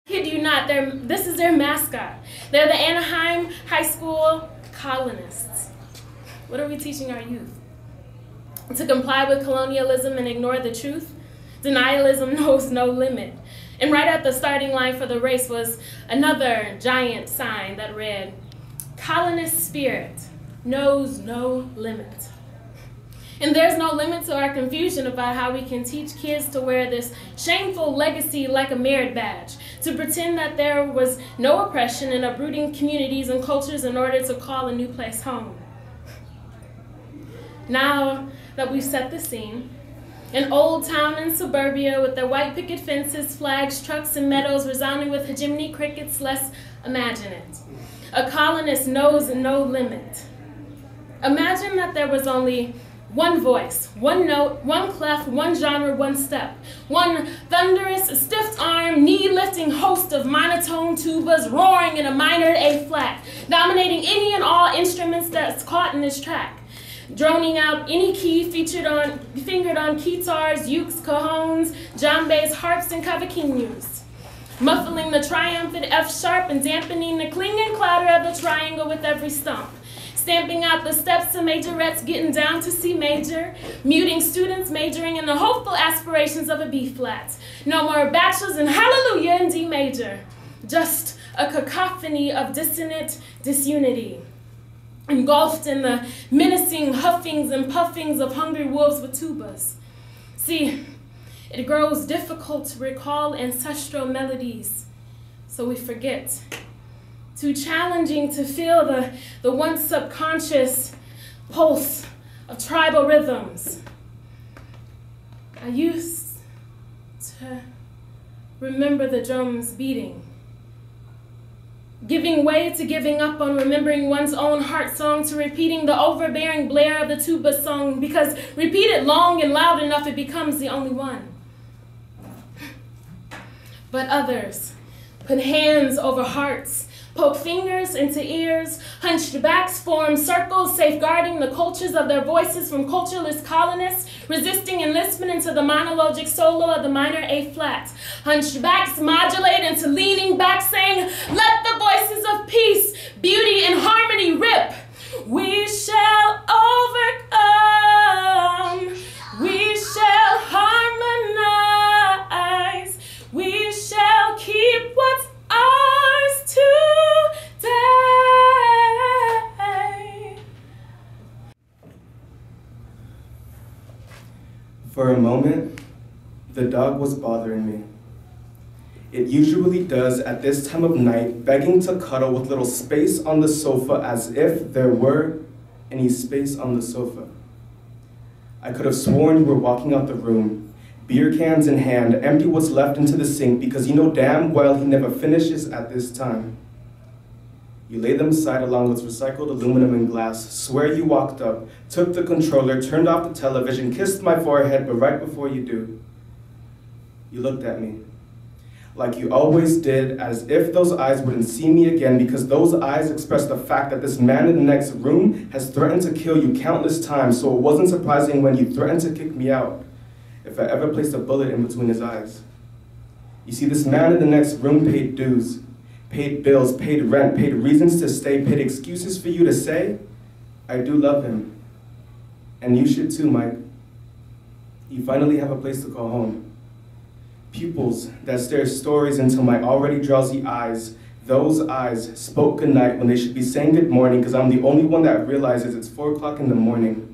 Kid you not, this is their mascot. They're the Anaheim High School colonists. What are we teaching our youth? To comply with colonialism and ignore the truth? Denialism knows no limit. And right at the starting line for the race was another giant sign that read, "Colonist spirit knows no limit." And there's no limit to our confusion about how we can teach kids to wear this shameful legacy like a merit badge, to pretend that there was no oppression in uprooting communities and cultures in order to call a new place home. Now that we've set the scene, an old town in suburbia with their white picket fences, flags, trucks, and meadows resounding with hegemony crickets, let's imagine it. A colonist knows no limit. Imagine that there was only one voice, one note, one clef, one genre, one step, one thunderous, stiff-armed, knee-lifting host of monotone tubas roaring in a minor A-flat, dominating any and all instruments that's caught in this track, droning out any key fingered on guitars, ukes, cajones, djembes, harps, and cavaquinhos, muffling the triumphant F-sharp and dampening the clinging clatter of the triangle with every stomp, stamping out the steps to majorettes getting down to C major, muting students majoring in the hopeful aspirations of a B-flat. No more bachelors and hallelujah in D major. Just a cacophony of dissonant disunity, engulfed in the menacing huffings and puffings of hungry wolves with tubas. See, it grows difficult to recall ancestral melodies, so we forget. Too challenging to feel the once subconscious pulse of tribal rhythms. I used to remember the drums beating, giving way to giving up on remembering one's own heart song, to repeating the overbearing blare of the tuba song, because repeated long and loud enough, it becomes the only one. But others put hands over hearts, poke fingers into ears, hunched backs form circles, safeguarding the cultures of their voices from cultureless colonists, resisting enlistment into the monologic solo of the minor A-flat. Hunched backs modulate into leaning back, saying, "Let the voices of peace, beauty, and harmony rip. We shall overcome. We shall harmonize. We shall keep what's ours today." For a moment, the dog was bothering me. It usually does at this time of night, begging to cuddle with little space on the sofa, as if there were any space on the sofa. I could have sworn you were walking out the room, beer cans in hand, empty what's left into the sink, because you know damn well he never finishes at this time. You lay them aside along with recycled aluminum and glass, swear you walked up, took the controller, turned off the television, kissed my forehead, but right before you do, you looked at me. Like you always did, as if those eyes wouldn't see me again, because those eyes expressed the fact that this man in the next room has threatened to kill you countless times, so it wasn't surprising when you threatened to kick me out if I ever placed a bullet in between his eyes. You see, this man in the next room paid dues, paid bills, paid rent, paid reasons to stay, paid excuses for you to say, "I do love him." And you should too, Mike. You finally have a place to call home. Pupils that stare stories into my already drowsy eyes. Those eyes spoke goodnight when they should be saying good morning, because I'm the only one that realizes it's 4 o'clock in the morning.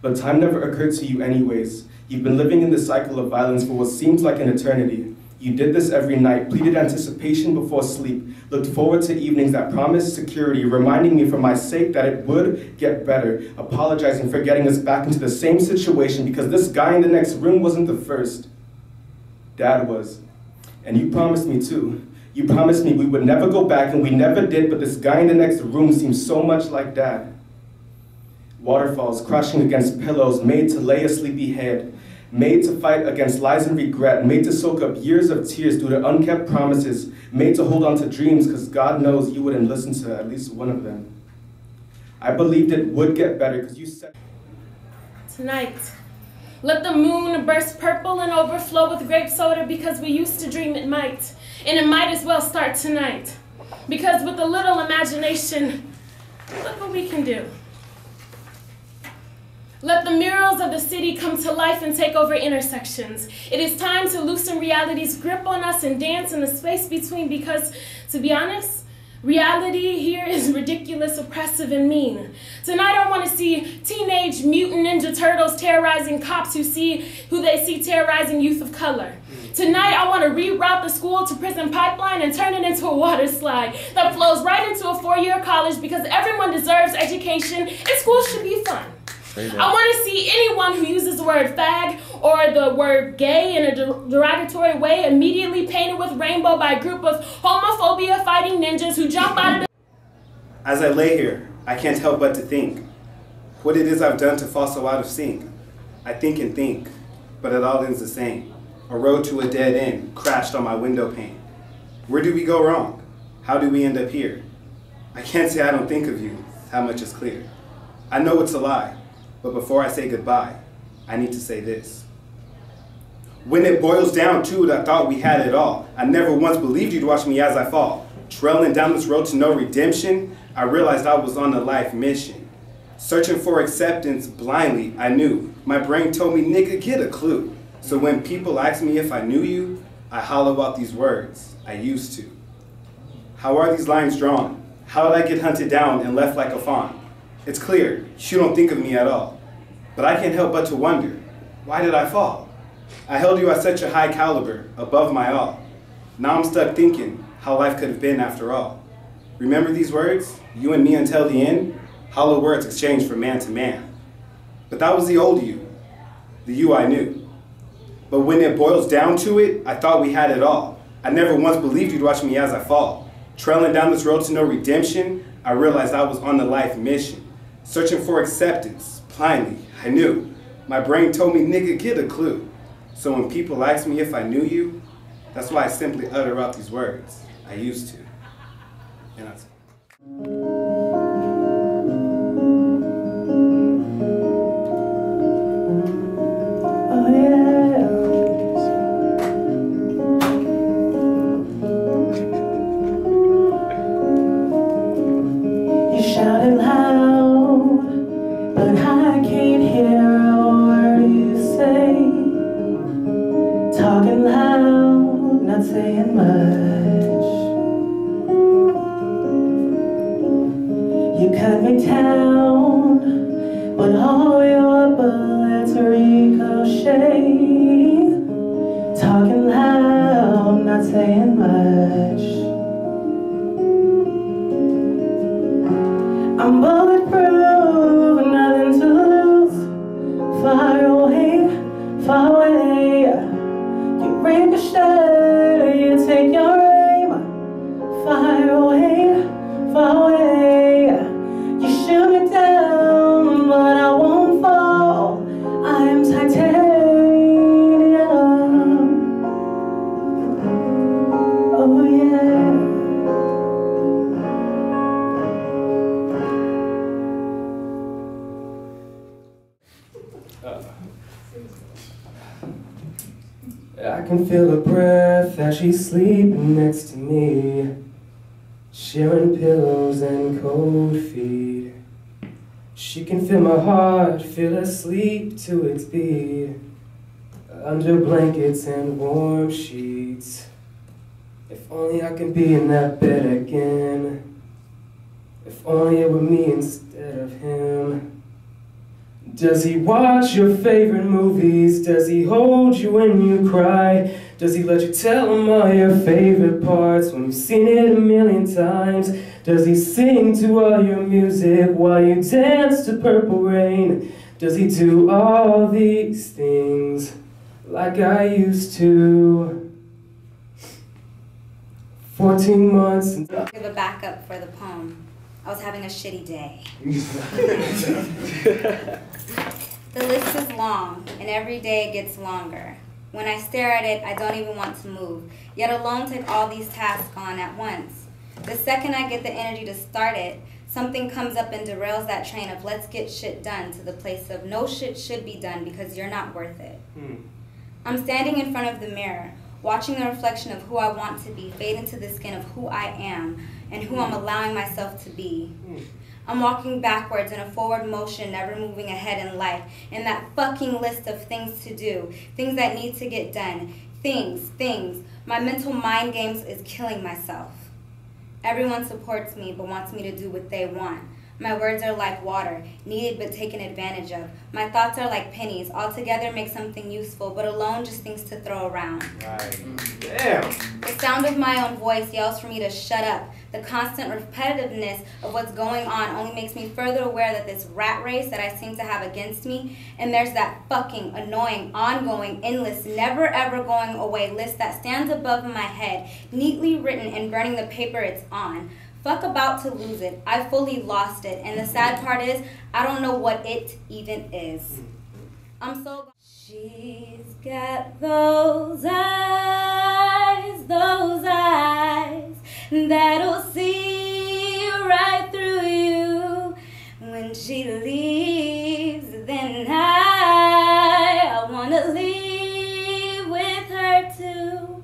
But time never occurred to you anyways. You've been living in the cycle of violence for what seems like an eternity. You did this every night, pleaded anticipation before sleep, looked forward to evenings that promised security, reminding me for my sake that it would get better, apologizing for getting us back into the same situation because this guy in the next room wasn't the first. Dad was. And you promised me too. You promised me we would never go back, and we never did, but this guy in the next room seems so much like Dad. Waterfalls crashing against pillows, made to lay a sleepy head, made to fight against lies and regret, made to soak up years of tears due to unkept promises, made to hold on to dreams because God knows you wouldn't listen to at least one of them. I believed it would get better because you said... Tonight, let the moon burst purple and overflow with grape soda because we used to dream it might. And it might as well start tonight. Because with a little imagination, look what we can do. Let the murals of the city come to life and take over intersections. It is time to loosen reality's grip on us and dance in the space between because, to be honest, reality here is ridiculous, oppressive, and mean. Tonight I want to see Teenage Mutant Ninja Turtles terrorizing cops who they see terrorizing youth of color. Tonight I want to reroute the school to prison pipeline and turn it into a water slide that flows right into a four-year college because everyone deserves education and school should be fun. I want to see anyone who uses the word fag or the word gay in a derogatory way immediately painted with rainbow by a group of homophobia-fighting ninjas who jump out of the... As I lay here, I can't help but to think what it is I've done to fall so out of sync. I think and think, but it all ends the same. A road to a dead end crashed on my window pane. Where did we go wrong? How did we end up here? I can't say I don't think of you, how much is clear. I know it's a lie. But before I say goodbye, I need to say this. When it boils down to it, I thought we had it all. I never once believed you'd watch me as I fall. Trailing down this road to no redemption, I realized I was on a life mission. Searching for acceptance blindly, I knew. My brain told me, nigga, get a clue. So when people ask me if I knew you, I hollow out these words, I used to. How are these lines drawn? How did I get hunted down and left like a fawn? It's clear, you don't think of me at all. But I can't help but to wonder, why did I fall? I held you at such a high caliber, above my all. Now I'm stuck thinking how life could have been after all. Remember these words? You and me until the end? Hollow words exchanged from man to man. But that was the old you, the you I knew. But when it boils down to it, I thought we had it all. I never once believed you'd watch me as I fall. Trailing down this road to no redemption, I realized I was on a life mission. Searching for acceptance, blindly, I knew. My brain told me, nigga, get a clue. So when people ask me if I knew you, that's why I simply utter out these words. I used to. And that's saying much. You cut me down, but all your bullets ricochet. Talking loud, not saying much. I'm bulletproof, nothing to lose. Far away, far away. You ricochet, you take your aim. Far away, far away. You shoot me down, but I won't fall. I am titanium. Oh yeah. I can feel her breath as she's sleeping next to me, sharing pillows and cold feet. She can feel my heart, feel asleep to its beat, under blankets and warm sheets. If only I could be in that bed again. If only it were me instead of him. Does he watch your favorite movies? Does he hold you when you cry? Does he let you tell him all your favorite parts when you've seen it a million times? Does he sing to all your music while you dance to Purple Rain? Does he do all these things like I used to? 14 months and... Give a backup for the poem. I was having a shitty day. The list is long, and every day it gets longer. When I stare at it, I don't even want to move, yet alone take all these tasks on at once. The second I get the energy to start it, something comes up and derails that train of let's get shit done to the place of no shit should be done because you're not worth it. I'm standing in front of the mirror, watching the reflection of who I want to be fade into the skin of who I am and who I'm allowing myself to be. I'm walking backwards in a forward motion, never moving ahead in life, in that fucking list of things to do, things that need to get done, things. My mental mind games is killing myself. Everyone supports me but wants me to do what they want. My words are like water, needed but taken advantage of. My thoughts are like pennies, all together make something useful, but alone just things to throw around. Right. Damn. The sound of my own voice yells for me to shut up. The constant repetitiveness of what's going on only makes me further aware that this rat race that I seem to have against me, and there's that fucking annoying, ongoing, endless, never ever going away list that stands above my head, neatly written and burning the paper it's on. Fuck about to lose it. I fully lost it. And the sad part is, I don't know what it even is. I'm so... She's got those eyes that'll see right through you. When she leaves, then I wanna leave with her too.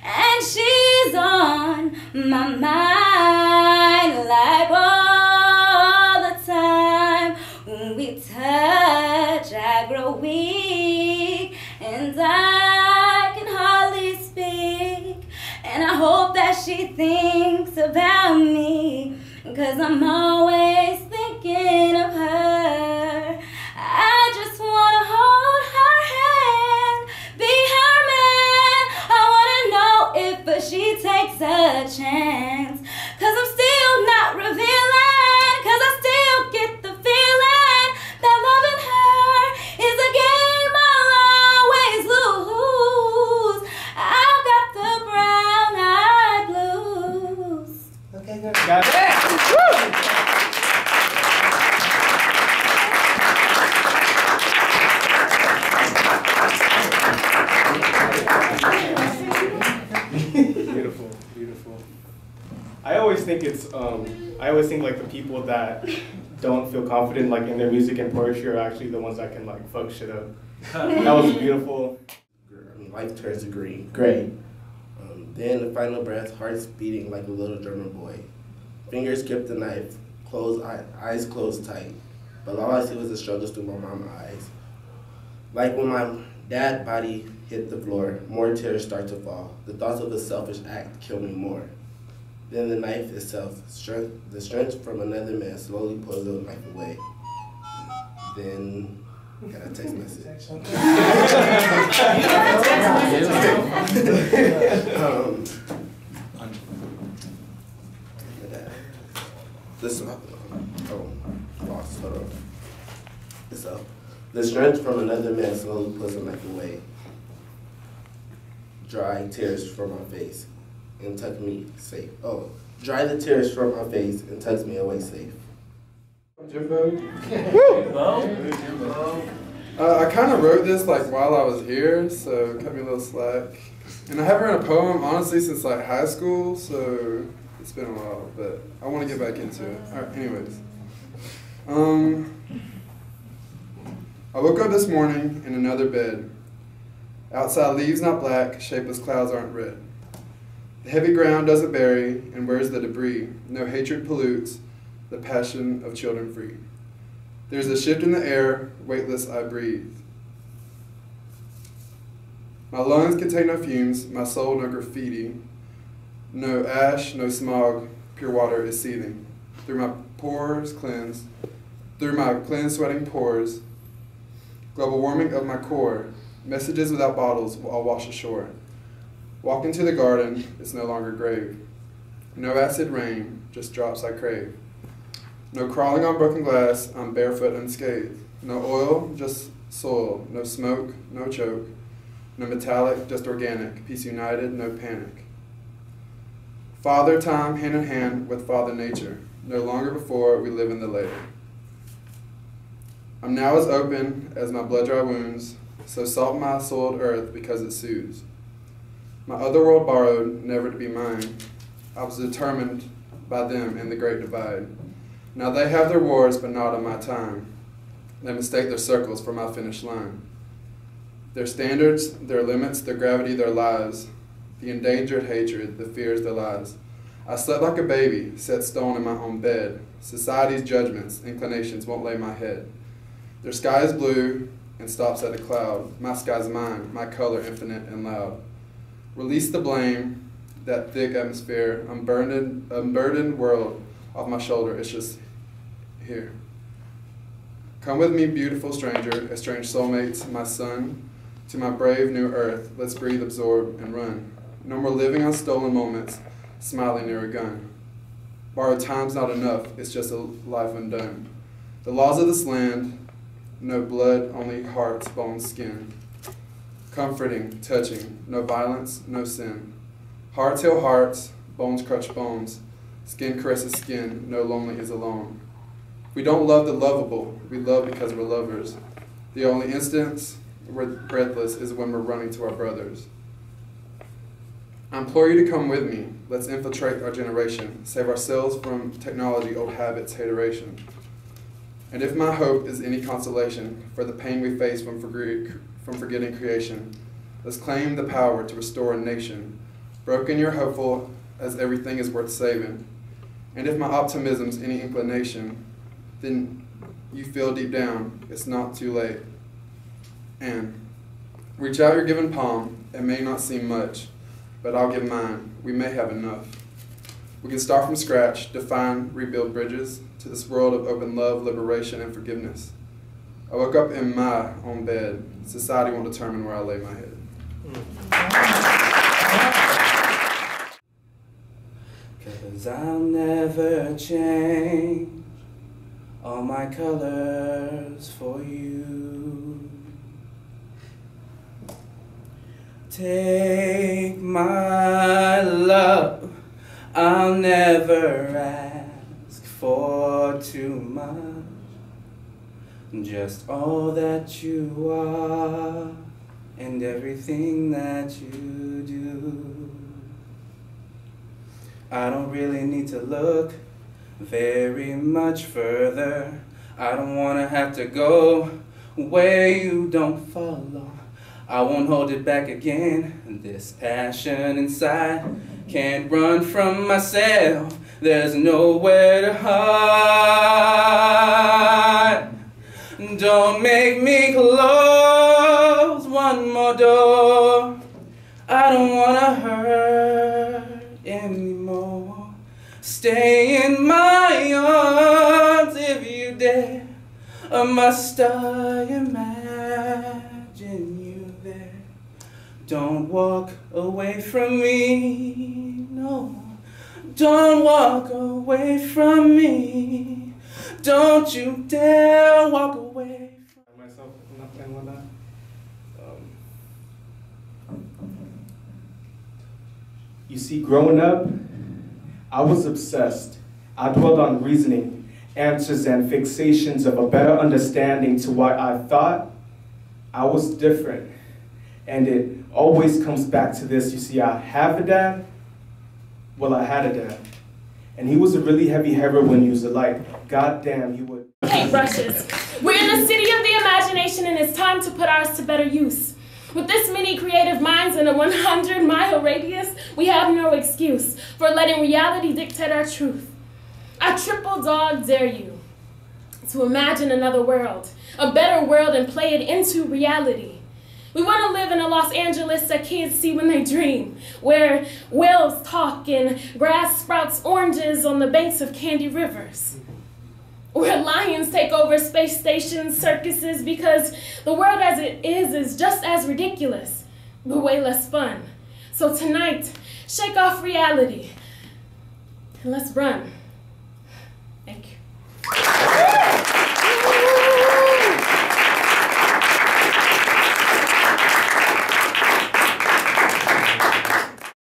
And she's on my mind like all the time. When we touch, I grow weak and I can hardly speak. And I hope that she thinks about me, 'cause I'm always thinking of her. I just wanna hold her hand, be her man. I wanna know if she takes a chance, 'cause I'm still not revealing, 'cause I still get the feeling that loving her is a game I'll always lose. I've got the brown-eyed blues. Okay, good. Got that. Beautiful, beautiful. I always think it's, I always think like the people that don't feel confident like in their music and poetry are actually the ones that can like fuck shit up. That was beautiful. Life turns to green, gray. Then the final breath, hearts beating like a little German boy. Fingers grip the knife, eyes closed tight. But all I see was the struggles through my mama's eyes. Like when my dad's body hit the floor, more tears start to fall. The thoughts of a selfish act kill me more. Then the knife itself, the strength from another man slowly pulls the knife away. Then, got a text message. Lost, hold on. So, the strength from another man slowly pulls the knife away. Dry tears from my face and tuck me safe. Oh, dry the tears from my face and tucks me away safe. I kind of wrote this like while I was here, so cut me a little slack. And I haven't read a poem honestly since like high school, so it's been a while, but I want to get back into it. All right, anyways. I woke up this morning in another bed. Outside leaves not black, shapeless clouds aren't red. The heavy ground doesn't bury, and where's the debris? No hatred pollutes the passion of children free. There's a shift in the air, weightless I breathe. My lungs contain no fumes, my soul no graffiti. No ash, no smog, pure water is seething. Through my cleansed sweating pores, global warming of my core, messages without bottles I'll wash ashore. Walk into the garden, it's no longer grave. No acid rain, just drops I crave. No crawling on broken glass, I'm barefoot unscathed. No oil, just soil. No smoke, no choke. No metallic, just organic. Peace united, no panic. Father time, hand in hand with Father Nature. No longer before, we live in the later. I'm now as open as my blood-dry wounds, so salt my soiled earth because it soothes. My other world borrowed, never to be mine. I was determined by them in the great divide. Now they have their wars, but not on my time. They mistake their circles for my finish line. Their standards, their limits, their gravity, their lies. the endangered hatred, the fears, the lies. I slept like a baby, set stone in my own bed. Society's judgments, inclinations won't lay my head. Their sky is blue and stops at a cloud. My sky's mine, my color infinite and loud. Release the blame, that thick atmosphere, unburdened world off my shoulder, it's just here. Come with me, beautiful stranger, a strange soulmate, my son, to my brave new earth. Let's breathe, absorb, and run. No more living on stolen moments, smiling near a gun. Borrowed time's not enough, it's just a life undone. The laws of this land, no blood, only hearts, bones, skin. Comforting, touching, no violence, no sin. Hearts heal hearts, bones crush bones. Skin caresses skin, no lonely is alone. We don't love the lovable, we love because we're lovers. The only instance we're breathless is when we're running to our brothers. I implore you to come with me. Let's infiltrate our generation, save ourselves from technology, old habits, hateration. And if my hope is any consolation for the pain we face from forgetting creation, let's claim the power to restore a nation. Broken, you're hopeful, as everything is worth saving. And if my optimism's any inclination, then you feel deep down it's not too late. And reach out your given palm. It may not seem much, but I'll give mine. We may have enough. We can start from scratch, define, rebuild bridges to this world of open love, liberation, and forgiveness. I woke up in my own bed. Society won't determine where I lay my head. 'Cause I'll never change all my colors for you. Take my love, I'll never ask for too much. Just all that you are and everything that you do. I don't really need to look very much further. I don't want to have to go where you don't follow. I won't hold it back again. This passion inside can't run from myself. There's nowhere to hide. Don't make me close one more door. I don't want to hurt anymore. Stay in my arms if you dare. Or must I imagine you there? Don't walk away from me, no. Don't walk away from me. Don't you dare walk away from myself. I'm not playing with that. You see, growing up, I was obsessed. I dwelled on reasoning, answers, and fixations of a better understanding to why I thought I was different. And it always comes back to this. You see, I have a dad. Well, I had a dad. And he was a really heavy heroin user. Like, goddamn, he would. Paintbrushes. We're in the city of the imagination, and it's time to put ours to better use. With this many creative minds in a 100-mile radius, we have no excuse for letting reality dictate our truth. I triple dog dare you to imagine another world, a better world, and play it into reality. We want to live in a Los Angeles that kids see when they dream, where whales talk and grass sprouts oranges on the banks of candy rivers, where lions take over space stations, circuses, because the world as it is just as ridiculous, but way less fun. So tonight, shake off reality, and let's run.